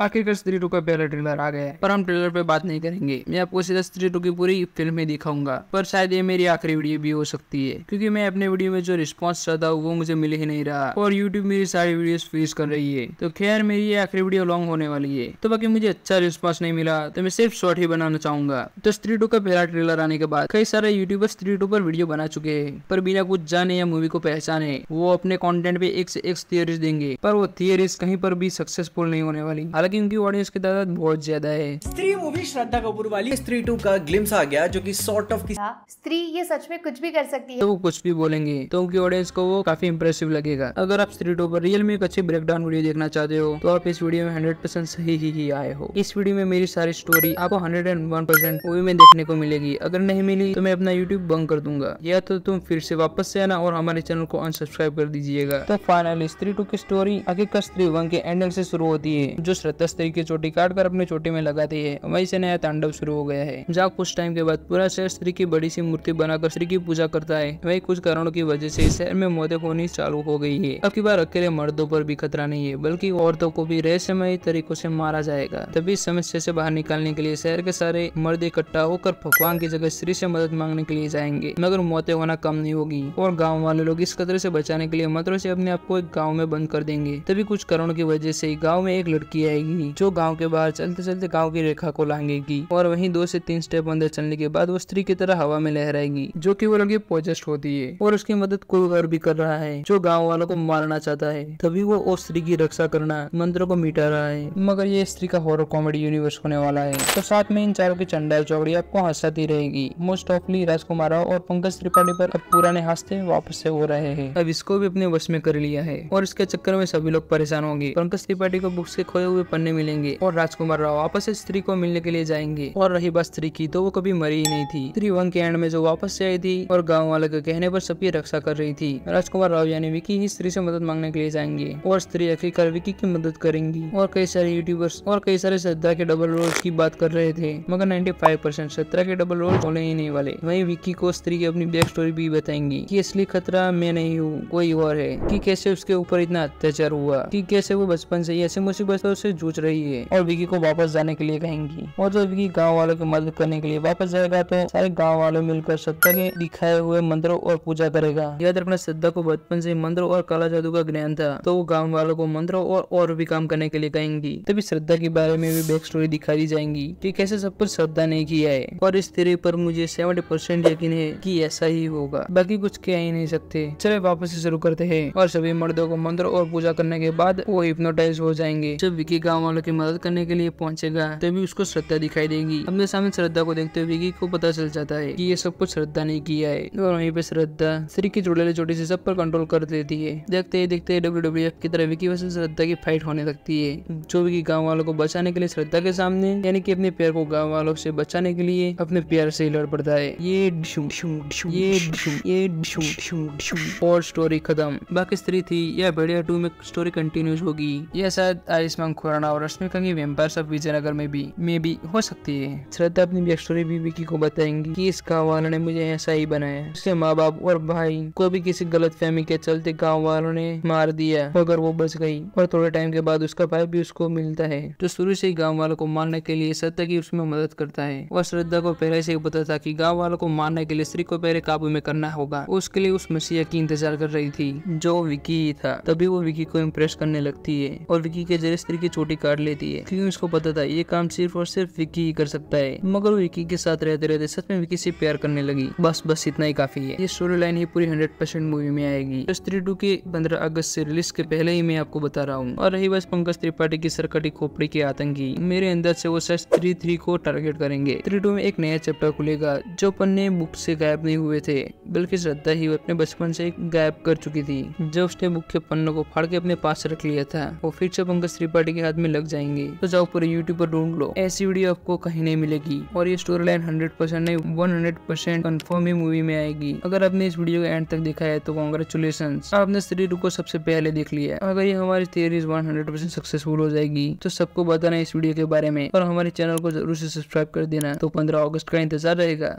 आखिरकार स्त्री 2 का पहला ट्रेलर आ गया है, पर हम ट्रेलर पे बात नहीं करेंगे। मैं आपको सीधा स्त्री 2 की पूरी फिल्म में दिखाऊंगा, पर शायद ये मेरी आखिरी वीडियो भी हो सकती है, क्योंकि मैं अपने वीडियो में जो रिस्पॉन्स चाहता हूँ वो मुझे मिल ही नहीं रहा और यूट्यूब मेरी सारी वीडियोस फ्रीज कर रही है। तो खैर मेरी ये आखिरी वीडियो लॉन्ग होने वाली है, तो बाकी मुझे अच्छा रिस्पॉन्स नहीं मिला तो मैं सिर्फ शॉर्ट ही बनाना चाहूंगा। तो स्त्री 2 का पहला ट्रेलर आने के बाद कई सारे यूट्यूबर स्त्री 2 पर वीडियो बना चुके हैं, पर बिना कुछ जाने या मूवी को पहचाने वो अपने कंटेंट पे एक से एक थियरीज देंगे, पर वो थियरीज कहीं पर भी सक्सेसफुल नहीं होने वाली। हालांकि उनकी ऑडियंस की तादाद बहुत ज्यादा है। स्त्री मूवी श्रद्धा कपूर वाली स्त्री 2 का ग्लिम्स आ गया, जो कि सॉर्ट ऑफ स्त्री ये सच में कुछ भी कर सकती है। तो वो कुछ भी बोलेंगे तो उनकी ऑडियंस को वो काफी इंप्रेसिव लगेगा। अगर आप स्त्री 2 पर रियल में एक अच्छी ब्रेकडाउन वीडियो देखना चाहते हो तो आप इस वीडियो में 100% सही ही आए हो। इस वीडियो में मेरी सारी स्टोरी आपको 101% मूवी में देखने को मिलेगी। अगर नहीं मिली तो मैं अपना यूट्यूब बंद कर दूंगा, या तो तुम फिर से वापस से आना और हमारे चैनल को अनसब्सक्राइब कर दीजिएगा। तो फाइनली स्त्री 2 की स्टोरी आखिरकार स्त्री 1 के एंडिंग से शुरू होती है, जो श्रद्धा स्त्री की चोटी काट कर अपनी चोटी में लगाती है। वहीं से नया तांडव शुरू हो गया है, जहाँ कुछ टाइम के बाद पूरा शहर स्त्री की बड़ी सी मूर्ति बनाकर स्त्री की पूजा करता है। वहीं कुछ कारणों की वजह से शहर में मौतें होनी चालू हो गई है। अब की बार अकेले मर्दों पर भी खतरा नहीं है, बल्कि औरतों को भी रहस्यमय तरीकों से मारा जाएगा। तभी इस समस्या से बाहर निकालने के लिए शहर के सारे मर्द इकट्ठा होकर भगवान की जगह स्त्री से मदद मांगने के लिए जाएंगे, मगर मौतें होना कम नहीं होगी और गाँव वाले लोग इस खतरे से बचाने के लिए मंत्रों से अपने आप को एक गाँव में बंद कर देंगे। तभी कुछ कारणों की वजह से गाँव में एक लड़की आएगी, जो गाँव के बाहर चलते चलते गाँव की रेखा को लांघेगी और वहीं 2 से 3 स्टेप अंदर चलने के बाद वो स्त्री की तरह हवा में लहराएगी, जो कि वो लड़की पोजेस्ट होती है और उसकी मदद कोई और भी कर रहा है जो गाँव वालों को मारना चाहता है। तभी वो उस स्त्री की रक्षा करना मंत्रों को मिटा रहा है, मगर ये स्त्री का हॉरर कॉमेडी यूनिवर्स होने वाला है। तो साथ में इन चारों की चंडाल चौकड़ी आपको हंसाती रहेगी। मोस्ट ऑफली राजकुमार राव और पंकज त्रिपाठी पर अब पुराने हादसे वापस से हो रहे हैं। अब इसको भी अपने वश में कर लिया है और इसके चक्कर में सभी लोग परेशान होंगे। पंकज त्रिपाठी को बुक्स के खोए हुए पन्ने मिलेंगे और राजकुमार राव वापस से स्त्री को मिलने के लिए जाएंगे। और रही बात स्त्री की, तो वो कभी मरी ही नहीं थी। स्त्री 1 के एंड में जो वापस से आई थी और गाँव वाले के कहने पर सबकी रक्षा कर रही थी। राजकुमार राव यानी विकी ही स्त्री से मदद मांगने के लिए जाएंगे और स्त्री आखिरकार विकी की मदद करेंगी। और कई सारे यूट्यूबर्स और कई सारे श्रद्धा के डबल रोल्स की बात कर रहे थे, मगर 95% श्रद्धा के डबल रोल होने ही नहीं वाले। वहीं विकी को स्त्री की अपनी बैक स्टोरी भी बताएंगी कि असली खतरा मैं नहीं हूँ, कोई और है, कि कैसे उसके ऊपर इतना अत्याचार हुआ, कि कैसे वो बचपन से ऐसे मुसीबतों से जूझ रही है और विकी को वापस जाने के लिए कहेंगी। और जब विकी गाँव वालों की मदद करने के लिए वापस जाएगा तो सारे गाँव वालों मिलकर श्रद्धा के दिखाए हुए मंत्रों और पूजा करेगा। याद रखना, श्रद्धा को बचपन से मंत्रों और काला जादू का ज्ञान था, तो वो गाँव वालों को मंत्रों और भी काम करने के लिए कहेंगी। तभी श्रद्धा के बारे में भी बैक स्टोरी दिखाई जाएंगी कि कैसे सब कुछ श्रद्धा ने किया है। और इस थ्योरी पर मुझे 70% यकीन है कि ऐसा ही होगा, बाकी कुछ कह ही नहीं सकते। चले वापस से शुरू करते हैं। और सभी मर्दों को मंत्रों और पूजा करने के बाद वो हिप्नोटाइज हो जाएंगे। जब विकी गाँव वालों की मदद करने के लिए पहुंचेगा तभी उसको श्रद्धा दिखाई देगी। अपने सामने श्रद्धा को देखते हुए विकी को पता चल जाता है कि ये सब कुछ श्रद्धा ने किया है। और वहीं पे श्रद्धा स्त्री की चुड़ैल चोटी से सब पर कंट्रोल कर लेती है। देखते ही देखते WWF की तरह विकी वर्सेस श्रद्धा की फाइट होने लगती है, जो विकी गाँव वालों को बचाने के लिए श्रद्धा के सामने यानी कि अपने पैर को गाँव वालों से बचाने के लिए अपने प्यार से लड़ पड़ता है। और स्टोरी खत्म। बाकी स्त्री थी या भेड़िया 2 में स्टोरी कंटिन्यूज होगी, या शायद आयुष्मान खुराना और रश्मिका की वेम्पायर्स ऑफ विजयनगर में भी हो सकती है। श्रद्धा अपनी बैक स्टोरी भी विकी को बताएंगी कि इस गाँव वालों ने मुझे ऐसा ही बनाया। उसके माँ बाप और भाई को भी किसी गलत फहमी के चलते गाँव वालों ने मार दिया, मगर वो बच गई। और थोड़े टाइम के बाद उसका भाई भी उसको मिलता है, जो शुरू से ही गाँव वालों को मारने के लिए श्रद्धा की उसमें मदद करता है। और श्रद्धा को पहले से ही पता था कि गाँव वालों को मारने के लिए स्त्री को पहले काबू में करना होगा। उसके लिए उस मसीहा की इंतजार कर रही थी, जो विकी ही था। तभी वो विकी को इम्प्रेस करने लगती है और विकी के जरिए स्त्री की चोटी काट लेती है, क्योंकि उसको पता था ये काम सिर्फ और सिर्फ विकी ही कर सकता है। मगर वो विकी के साथ रहते रहते सच में विकी से प्यार करने लगी। बस इतना ही काफी है। ये स्टोरी लाइन ही पूरी 100% मूवी में आएगी। तो स्त्री 2 के 15 अगस्त से रिलीज के पहले ही मैं आपको बता रहा हूँ। और रही बस पंकज त्रिपाठी की सरकटी खोपड़ी के आतंकी, मेरे अंदर से वो शायद स्त्री 3 को टारगेट करेंगे। स्त्री 2 में एक नया चैप्टर खुलेगा, जो पन्ने बुक से गायब नहीं हुए थे, बल्कि श्रद्धा ही अपने बचपन से गायब कर चुकी थी। जब उसने मुख्य पन्नों को फाड़ के अपने पास रख लिया था, वो फिर से पंकज त्रिपाठी के हाथ में लग जाएंगे। तो जाओ पूरे यूट्यूब पर ढूंढ लो, ऐसी वीडियो आपको कहीं नहीं मिलेगी। और ये स्टोरी लाइन 100% नहीं 100% कंफर्म ही मूवी में आएगी। अगर आपने इस वीडियो को एंड तक देखा है तो कांग्रेचुलेशन, आपने स्त्री 2 को सबसे पहले देख लिया। अगर ये हमारी थियरीज 100% सक्सेसफुल हो जाएगी तो सबको बताना इस वीडियो के बारे में और हमारे चैनल को जरूर से सब्सक्राइब कर देना। तो 15 अगस्त का इंतजार रहेगा।